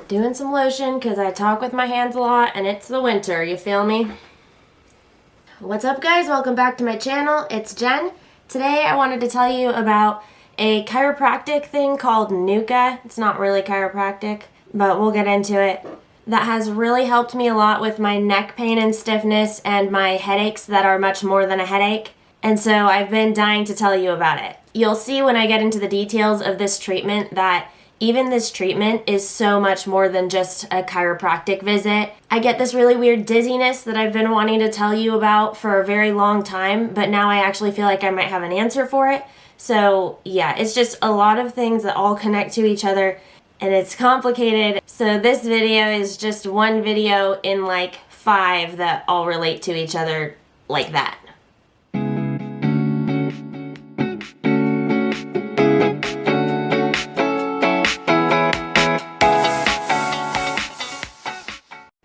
Doing some lotion because I talk with my hands a lot and it's the winter, you feel me? What's up guys? Welcome back to my channel. It's Jen. Today I wanted to tell you about a chiropractic thing called NUCCA. It's not really chiropractic, but we'll get into it. That has really helped me a lot with my neck pain and stiffness and my headaches that are much more than a headache. And so I've been dying to tell you about it. You'll see when I get into the details of this treatment that even this treatment is so much more than just a chiropractic visit. I get this really weird dizziness that I've been wanting to tell you about for a very long time, but now I actually feel like I might have an answer for it. So yeah, it's just a lot of things that all connect to each other and it's complicated. So this video is just one video in like 5 that all relate to each other like that.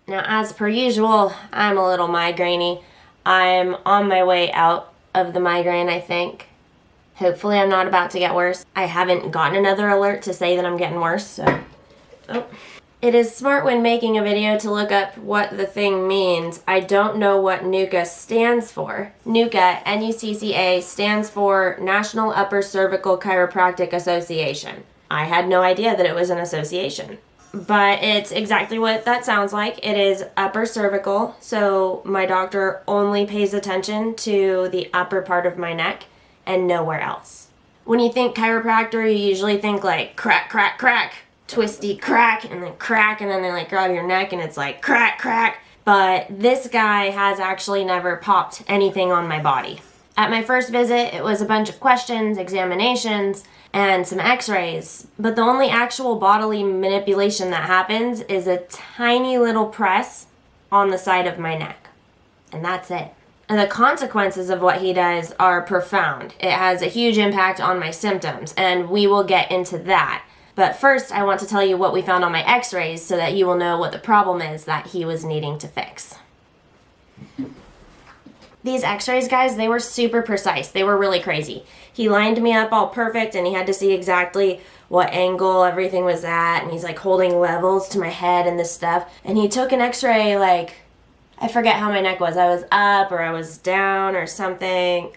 Now, as per usual, I'm a little migraine-y. I'm on my way out of the migraine, I think. Hopefully I'm not about to get worse. I haven't gotten another alert to say that I'm getting worse, so... Oh. It is smart when making a video to look up what the thing means. I don't know what NUCCA stands for. NUCCA, N-U-C-C-A, stands for National Upper Cervical Chiropractic Association. I had no idea that it was an association. But it's exactly what that sounds like. It is upper cervical, so my doctor only pays attention to the upper part of my neck and nowhere else. When you think chiropractor, you usually think like crack, crack, crack, twisty crack, and then they like grab your neck and it's like crack, crack. But this guy has actually never popped anything on my body. At my first visit, it was a bunch of questions, examinations, and some x-rays, but the only actual bodily manipulation that happens is a tiny little press on the side of my neck. And that's it. And the consequences of what he does are profound. It has a huge impact on my symptoms, and we will get into that. But first, I want to tell you what we found on my x-rays so that you will know what the problem is that he was needing to fix. These x-rays, guys, they were super precise. They were really crazy. He lined me up all perfect and he had to see exactly what angle everything was at, and he's like holding levels to my head and this stuff. And he took an x-ray, like, I forget how my neck was. I was up or I was down or something.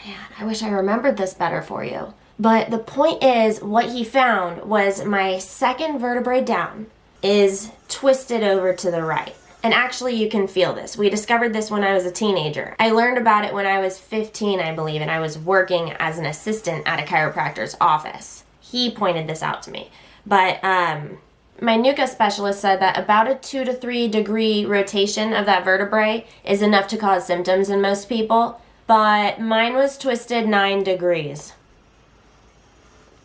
Man, I wish I remembered this better for you. But the point is, what he found was my second vertebrae down is twisted over to the right. And actually, you can feel this. We discovered this when I was a teenager. I learned about it when I was 15, I believe, and I was working as an assistant at a chiropractor's office. He pointed this out to me. But my NUCCA specialist said that about a 2 to 3 degree rotation of that vertebrae is enough to cause symptoms in most people. But mine was twisted 9 degrees.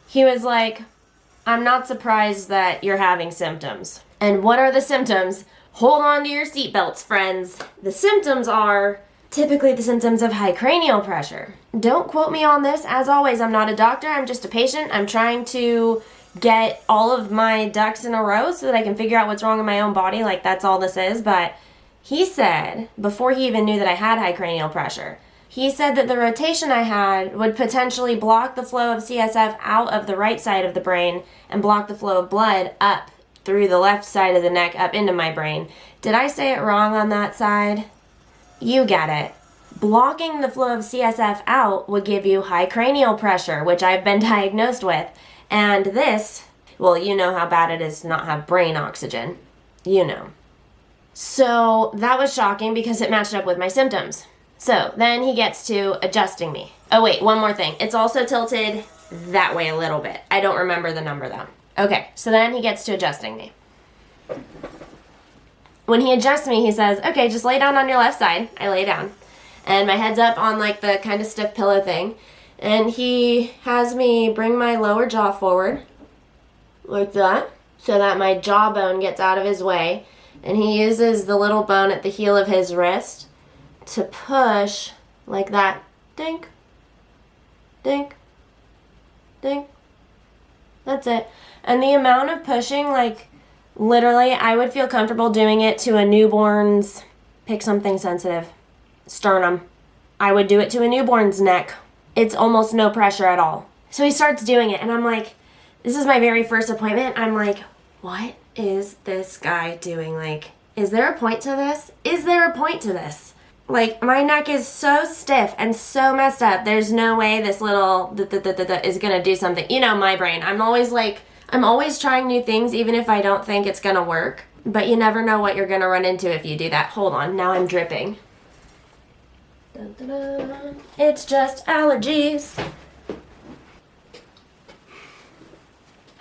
He was like, I'm not surprised that you're having symptoms. And what are the symptoms? Hold on to your seatbelts, friends. The symptoms are typically the symptoms of high cranial pressure. Don't quote me on this. As always, I'm not a doctor. I'm just a patient. I'm trying to get all of my ducks in a row so that I can figure out what's wrong in my own body. Like, that's all this is. But he said, before he even knew that I had high cranial pressure, he said that the rotation I had would potentially block the flow of CSF out of the right side of the brain and block the flow of blood up through the left side of the neck up into my brain. Did I say it wrong on that side? You get it. Blocking the flow of CSF out would give you high cranial pressure, which I've been diagnosed with. And this, well, you know how bad it is to not have brain oxygen. You know. So that was shocking because it matched up with my symptoms. So then he gets to adjusting me. Oh wait, one more thing. It's also tilted that way a little bit. I don't remember the number though. Okay, so then he gets to adjusting me. When he adjusts me, he says, okay, just lay down on your left side. I lay down. And my head's up on like the kind of stiff pillow thing. And he has me bring my lower jaw forward, like that, so that my jawbone gets out of his way. And he uses the little bone at the heel of his wrist to push like that. Dink, dink, dink. That's it. And the amount of pushing, like, literally, I would feel comfortable doing it to a newborn's, pick something sensitive, sternum. I would do it to a newborn's neck. It's almost no pressure at all. So he starts doing it, and I'm like, this is my very first appointment. I'm like, what is this guy doing? Like, is there a point to this? Is there a point to this? Like, my neck is so stiff and so messed up. There's no way this little is gonna do something. You know, my brain. I'm always trying new things, even if I don't think it's gonna work. But you never know what you're gonna run into if you do that. Hold on, now I'm dripping. Dun, dun, dun. It's just allergies.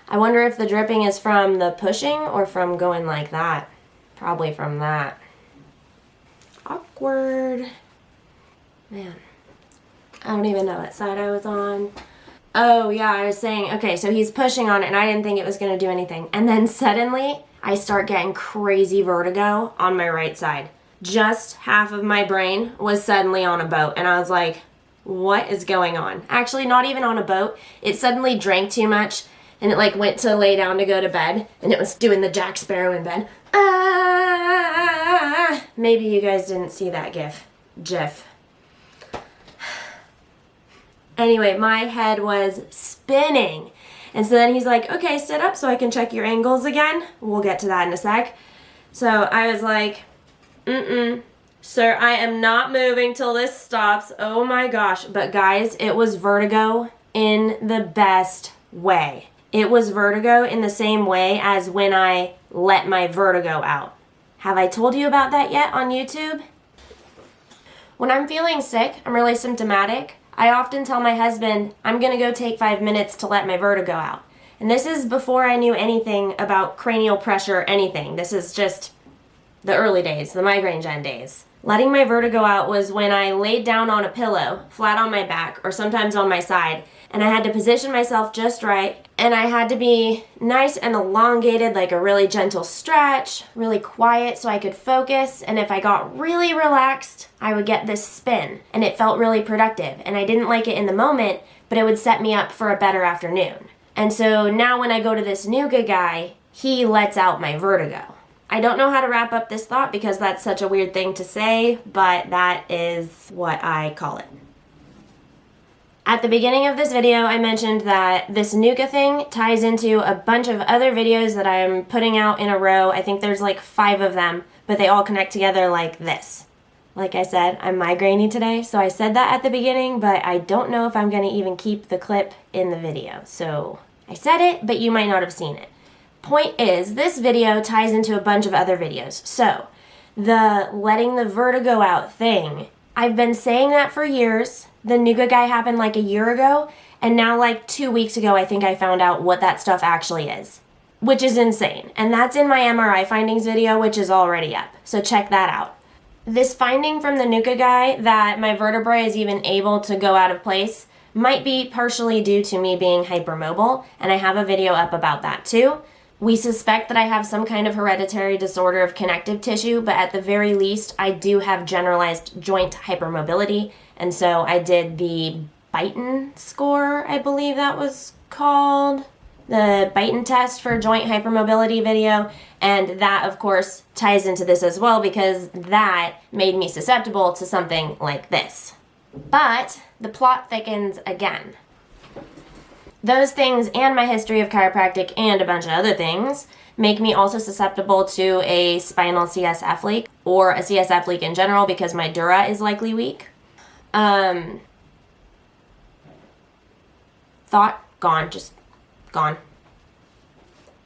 I wonder if the dripping is from the pushing or from going like that. Probably from that. Awkward. Man, I don't even know what side I was on. Oh yeah, I was saying, okay, so he's pushing on it and I didn't think it was gonna do anything. And then suddenly I start getting crazy vertigo on my right side. Just half of my brain was suddenly on a boat and I was like, what is going on? Actually, not even on a boat. It suddenly drank too much and it like went to lay down to go to bed and it was doing the Jack Sparrow in bed. Ah! Maybe you guys didn't see that GIF. Anyway, my head was spinning. And so then he's like, okay, sit up so I can check your angles again. We'll get to that in a sec. So I was like, sir, I am not moving till this stops. Oh my gosh. But guys, it was vertigo in the best way. It was vertigo in the same way as when I let my vertigo out. Have I told you about that yet on YouTube? When I'm feeling sick, I'm really symptomatic, I often tell my husband, I'm gonna go take 5 minutes to let my vertigo out. And this is before I knew anything about cranial pressure or anything. This is just the early days, the migraine gen days. Letting my vertigo out was when I laid down on a pillow, flat on my back, or sometimes on my side, and I had to position myself just right, and I had to be nice and elongated, like a really gentle stretch, really quiet so I could focus, and if I got really relaxed, I would get this spin, and it felt really productive, and I didn't like it in the moment, but it would set me up for a better afternoon. And so now when I go to this Nuka guy, he lets out my vertigo. I don't know how to wrap up this thought because that's such a weird thing to say, but that is what I call it. At the beginning of this video, I mentioned that this Nuka thing ties into a bunch of other videos that I'm putting out in a row. I think there's like 5 of them, but they all connect together like this. Like I said, I'm migrainey today, so I said that at the beginning, but I don't know if I'm going to even keep the clip in the video. So I said it, but you might not have seen it. Point is, this video ties into a bunch of other videos. So, the letting the vertigo out thing, I've been saying that for years. The Nuka guy happened like a year ago, and now like 2 weeks ago I think I found out what that stuff actually is, which is insane. And that's in my MRI findings video, which is already up, so check that out. This finding from the Nuka guy that my vertebrae is even able to go out of place might be partially due to me being hypermobile, and I have a video up about that too. We suspect that I have some kind of hereditary disorder of connective tissue, but at the very least, I do have generalized joint hypermobility, and so I did the Beighton score, I believe that was called, the Beighton test for joint hypermobility video, and that, of course, ties into this as well because that made me susceptible to something like this. But the plot thickens again. Those things and my history of chiropractic and a bunch of other things make me also susceptible to a spinal CSF leak or a CSF leak in general because my dura is likely weak. Thought gone, just gone.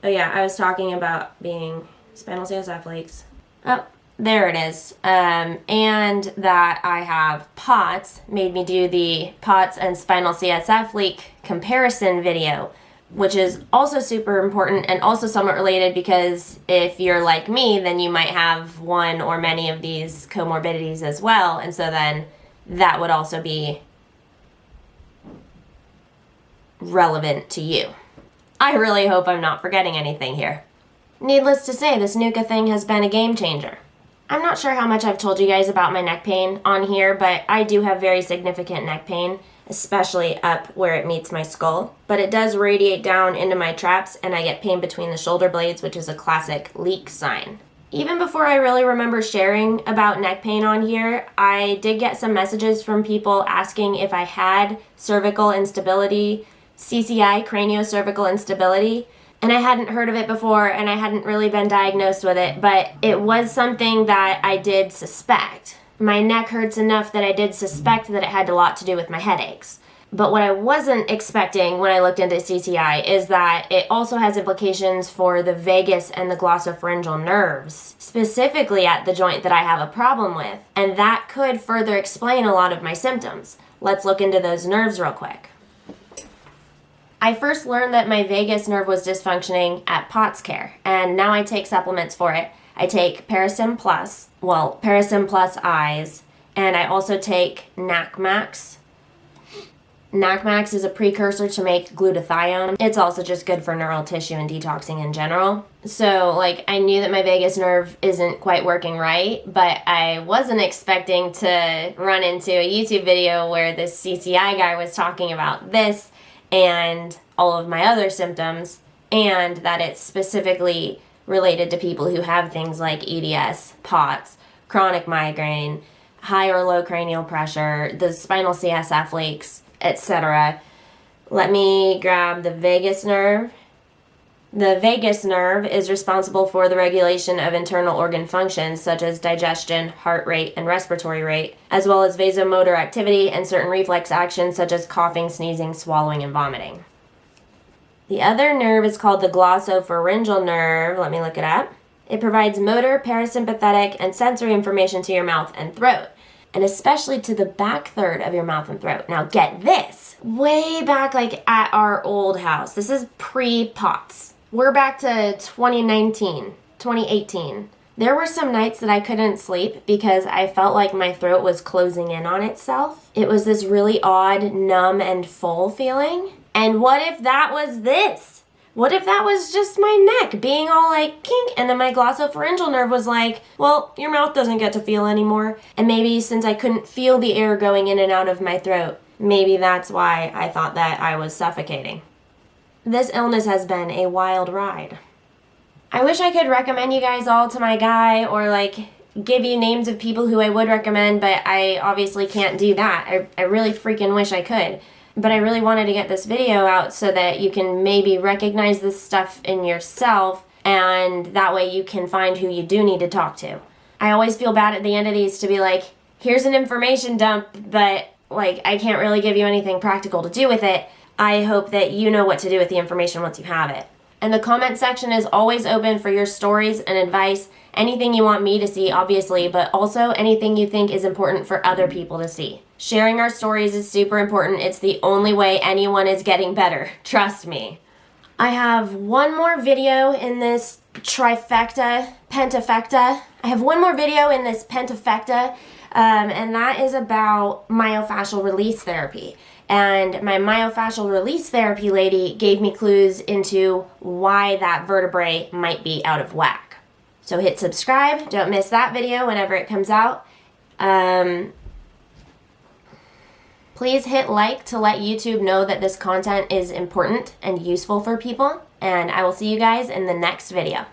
Oh yeah, I was talking about being spinal CSF leaks. Oh, there it is. And that I have POTS made me do the POTS and spinal CSF leak comparison video, which is also super important and also somewhat related because if you're like me, then you might have one or many of these comorbidities as well. And so then that would also be relevant to you. I really hope I'm not forgetting anything here. Needless to say, this Nuka thing has been a game changer. I'm not sure how much I've told you guys about my neck pain on here, but I do have very significant neck pain, especially up where it meets my skull. But it does radiate down into my traps, and I get pain between the shoulder blades, which is a classic leak sign. Even before I really remember sharing about neck pain on here, I did get some messages from people asking if I had cervical instability, CCI, craniocervical instability, And I hadn't heard of it before, and I hadn't really been diagnosed with it, but it was something that I did suspect. My neck hurts enough that I did suspect that it had a lot to do with my headaches. But what I wasn't expecting when I looked into CCI is that it also has implications for the vagus and the glossopharyngeal nerves, specifically at the joint that I have a problem with. And that could further explain a lot of my symptoms. Let's look into those nerves real quick. I first learned that my vagus nerve was dysfunctioning at POTS Care, and now I take supplements for it. I take Parasim Plus, Parasim Plus Eyes, and I also take NACMAX. NACMAX is a precursor to make glutathione. It's also just good for neural tissue and detoxing in general. So, I knew that my vagus nerve isn't quite working right, but I wasn't expecting to run into a YouTube video where this CCI guy was talking about this and all of my other symptoms, and that it's specifically related to people who have things like EDS, POTS, chronic migraine, high or low cranial pressure, the spinal CSF leaks, etc. Let me grab the vagus nerve. The vagus nerve is responsible for the regulation of internal organ functions such as digestion, heart rate, and respiratory rate, as well as vasomotor activity and certain reflex actions such as coughing, sneezing, swallowing, and vomiting. The other nerve is called the glossopharyngeal nerve. Let me look it up. It provides motor, parasympathetic, and sensory information to your mouth and throat, and especially to the back third of your mouth and throat. Now get this, way back at our old house, this is pre-POTS. We're back to 2019, 2018. There were some nights that I couldn't sleep because I felt like my throat was closing in on itself. It was this really odd, numb and full feeling. And what if that was this? What if that was just my neck being all kink, and then my glossopharyngeal nerve was well, your mouth doesn't get to feel anymore. And maybe since I couldn't feel the air going in and out of my throat, maybe that's why I thought that I was suffocating. This illness has been a wild ride. I wish I could recommend you guys all to my guy or give you names of people who I would recommend, but I obviously can't do that. I really freaking wish I could. But I really wanted to get this video out so that you can maybe recognize this stuff in yourself, and that way you can find who you do need to talk to. I always feel bad at the end of these to be here's an information dump, but I can't really give you anything practical to do with it. I hope that you know what to do with the information once you have it. And the comment section is always open for your stories and advice, anything you want me to see, obviously, but also anything you think is important for other people to see. Sharing our stories is super important. It's the only way anyone is getting better. Trust me. I have one more video in this pentafecta. I have one more video in this pentafecta, and that is about myofascial release therapy. And my myofascial release therapy lady gave me clues into why that vertebrae might be out of whack. So hit subscribe. Don't miss that video whenever it comes out. Please hit like to let YouTube know that this content is important and useful for people. And I will see you guys in the next video.